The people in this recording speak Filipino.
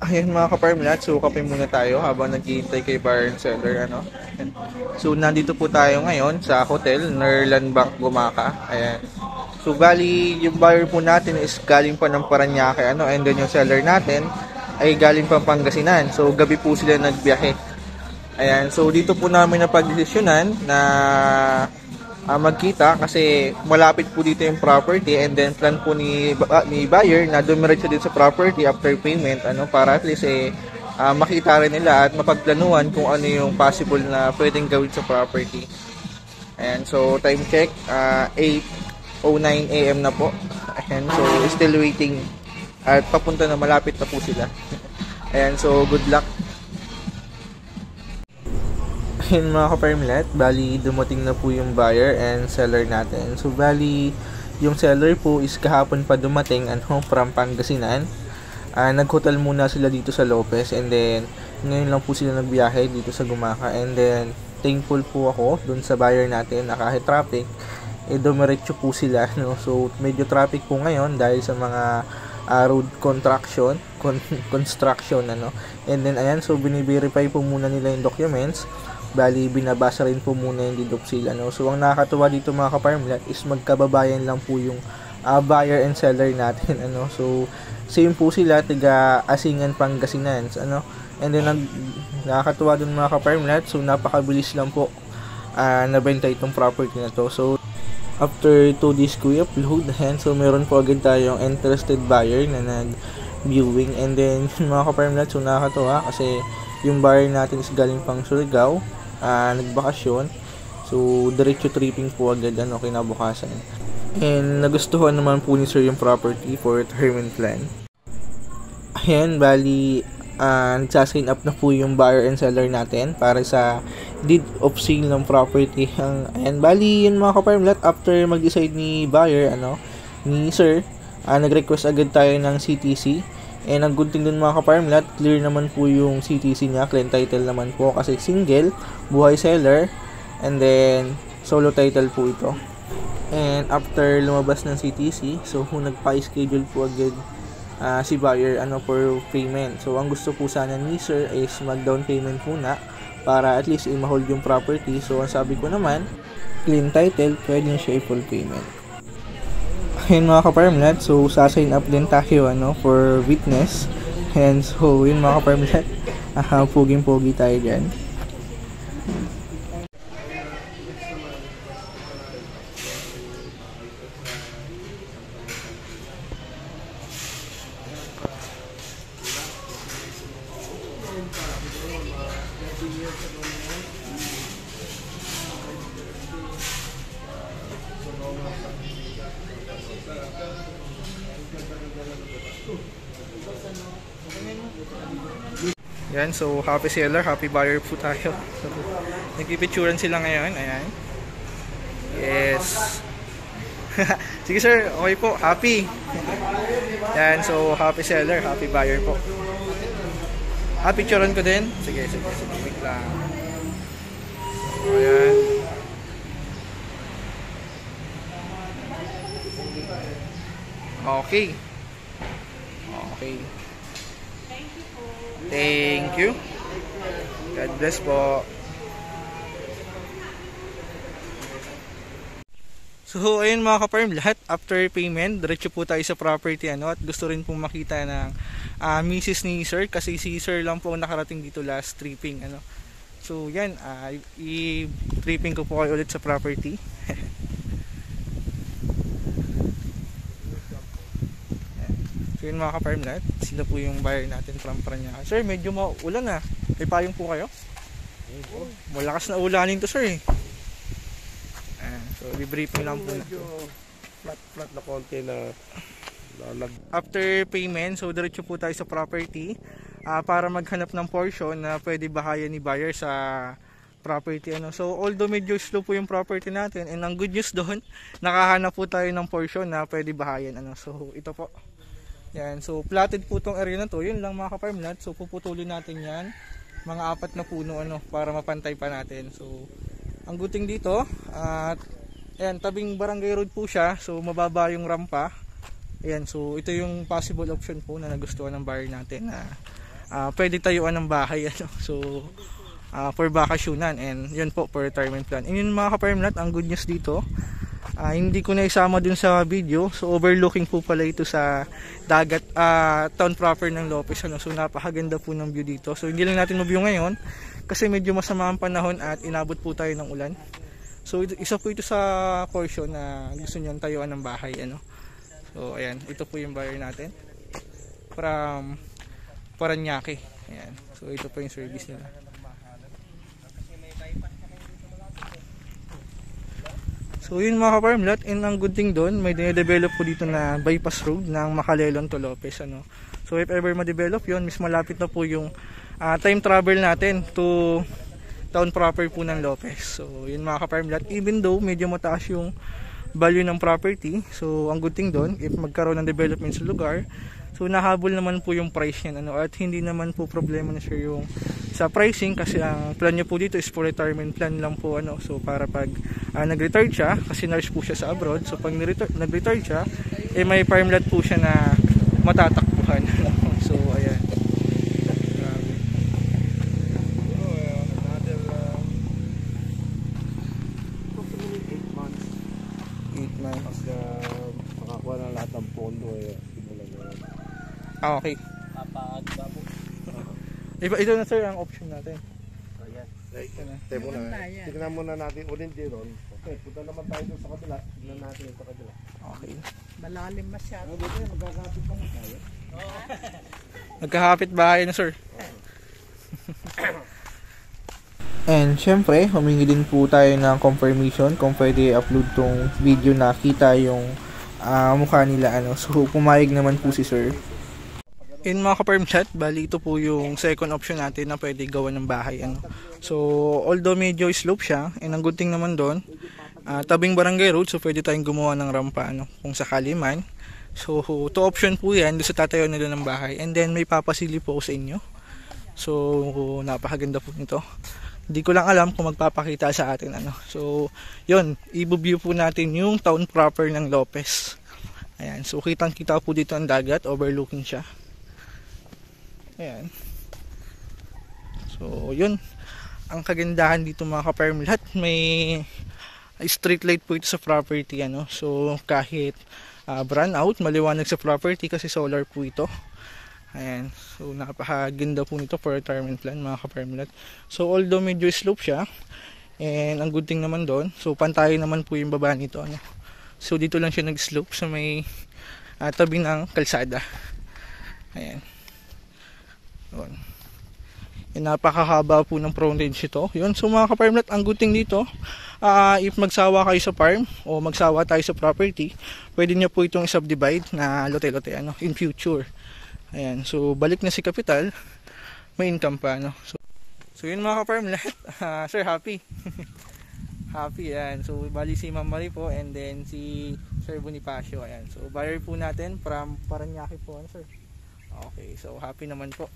Ayun mga ka-farmlat, so kape muna tayo habang naghihintay kay buyer and seller. So nandito po tayo ngayon sa hotel, Nerland Bank Gumaka. Ayan. So bali, yung buyer po natin is galing pa ng Paranaque, and then yung seller natin ay galing pa Pangasinan. So gabi po sila nagbiyahe. Ayan, so dito po namin napagdesisyonan na magkita kasi malapit po dito yung property, and then plan po ni buyer na dumiretso din sa property after payment para at least makita rin nila at mapagplanuhan kung ano yung possible na pwedeng gawin sa property. Ayan, so time check 8:09 AM na po. Ayan, so still waiting at papunta na, malapit na po sila. Ayan, so good luck. Ayun mga ka-farmlet, bali dumating na po yung buyer and seller natin. So bali, yung seller po is kahapon pa dumating from Pangasinan. Nag-hotel muna sila dito sa Lopez, and then ngayon lang po sila nagbiyahe dito sa Gumaka. And then thankful po ako dun sa buyer natin na kahit traffic, dumiretso po sila. So medyo traffic po ngayon dahil sa mga road construction. And then ayan, so bini-verify po muna nila yung documents. Bali, binabasa rin po muna yung deed of sale. So, ang nakakatuwa dito mga ka-farmlat is magkababayan lang po yung buyer and seller natin. So, same po sila, tiga Asingan, Pangasinan. And then, nakakatuwa dun mga ka-farmlat. So, napakabilis lang po nabenta itong property na to. So, after 2 days ko i-upload, so meron po agad tayong interested buyer na nag-viewing. And then, mga ka-farmlat, so nakakatuwa kasi yung buyer natin is galing pang Surigao, nagbakasyon. So, diretso tripping po agad kinabukasan. And nagustuhan naman po ni sir yung property for retirement plan. Ayan, bali, nagsasign up na po yung buyer and seller natin para sa deed of sale ng property. Ayan, bali yun mga ka-farmlat, after mag-decide ni buyer, ni sir, nag-request agad tayo ng CTC. And ang good thing dun mga ka-farmlat, clear naman po yung CTC niya, clean title naman po kasi single, buhay seller, and then solo title po ito. And after lumabas ng CTC, so nagpa-schedule po agad si buyer for payment. So ang gusto po sana ni sir is mag-down payment muna para at least i-hold yung property. So ang sabi ko naman, clean title, pwede siya i-full payment. Ayun mga ka-farmlat, so sasign up din tayo for witness. And so yun mga ka-farmlat, puging-pugi tayo dyan. Yan, so happy seller, happy buyer po tayo. So, nagpipicturan sila ngayon, ayan. Yes. Sige sir, okay po, happy. Yan, so happy seller, happy buyer po. Picturean ko din. Sige, wait lang. So, ayan. Okay. Thank you. God bless po. So, ayun mga ka-farm, lahat after payment, diretso po tayo sa property at gusto rin pong makita ng misis ni sir kasi si sir lang po nakarating dito last tripping So, yan, i-tripping ko po kayo ulit sa property. So yun mga ka-farm lahat, sila po yung buyer natin from Paranaque. Sir, medyo maulan may payong po kayo? Malakas na ulanin to sir so i-briefing lang po na flat na konti na after payment. So diretso po tayo sa property para maghanap ng portion na pwede bahayan ni buyer sa property So although medyo slow po yung property natin, and ang good news doon, nakahanap po tayo ng portion na pwede bahayan So ito po. Yan, so platted po tong area na to. Yun lang mga ka-farmlat. So puputulin natin yan, mga 4 na puno para mapantay pa natin. So ang good thing dito, ayan, tabing barangay road po siya. So mababa yung rampa. Ayan, so ito yung possible option po na nagustuhan ng buyer natin na pwede tayuan ng bahay ano. So for bakasyonan, and yun po for retirement plan. And yun mga ka-farmlat, ang good news dito, hindi ko na isama dun sa video, so overlooking po pala ito sa dagat, town proper ng Lopez ano. So napakaganda po ng view dito. So hindi lang natin ma-view ngayon kasi medyo masama ang panahon at inabot po tayo ng ulan. So isa po ito sa portion na gusto niyan tayuan ng bahay ano. So ayan, ito po yung buyer natin from Paranaque. Ayan. So ito po yung service nila. So yun mga ka-farmlat, and ang good thing doon, may dinedevelop po dito na bypass road ng Macalelon to Lopez ano. So if ever ma-develop yun, mas malapit na po yung time travel natin to town proper po ng Lopez. So yun mga ka-farmlat, even though medyo mataas yung value ng property, so ang good thing doon, if magkaroon ng development sa lugar, so nahabol naman po yung price niyan ano, at hindi naman po problema na siya yung sa pricing, kasi ang plan niya po dito is for retirement plan lang po ano. So para pag nag-retire siya, kasi nurse po siya sa abroad, so pag nag-retire siya, may farmland po siya na matatakbuhan. So ayan. Grabe. Approximately 8 months. 8 months. Pagka makakuha ng lahat ng pondo, simulan na yan. Okay. Ito na sir ang option natin. Ayan. Tignan muna natin ulit din ron. Okay, punta naman tayo doon sa kabila. Tignan natin yung sa kabila. Okay. Malalim masyado. Magkakapit pa mo tayo. Nagkahapit bahay na sir. And syempre, humingi din po tayo ng confirmation kung pwede upload tong video na kita yung mukha nila ano. So pumayag naman po si sir. In mga ka-farm chat, bali ito po yung second option natin na pwede gawa ng bahay ano. So although medyo slope siya, and ang good thing naman doon, tabing barangay road, so pwede tayong gumawa ng rampa ano kung sakali man. So two option po yan doon sa tatayo nila ng bahay, and then may papasili po sa inyo. So napakaganda po nito. Hindi ko lang alam kung magpapakita sa atin ano. So yun, i-view po natin yung town proper ng Lopez. Ayan, so kitang-kita po dito ang dagat, overlooking siya. Ayan. So yun, ang kagandahan dito mga ka-farm, lahat may street light po ito sa property ano. So kahit brown out, maliwanag sa property kasi solar po ito. Ayan, so napakaganda po nito for retirement plan mga ka-farmlat. So although medyo slope siya, and ang good thing naman doon, so pantay naman po yung baba nito ano. So dito lang siya nag-slope sa may tabi ng kalsada. Ayan. Yun. Napakahaba po ng frontage ito. Yun, so mga ka-farmlat, ang good thing dito, if magsawa kayo sa farm o magsawa tayo sa property, pwede nyo po itong subdivide na lote-lote ano, in future. Ayan, so balik na si capital, may income pa ano. So yun mga ka-farmlat, sir, happy. Happy yan. So bali si Ma'am Marie po, and then si Sir Bonifacio. Ayan, so buyer po natin from Paranaque po ano, sir. Okay, so happy naman po.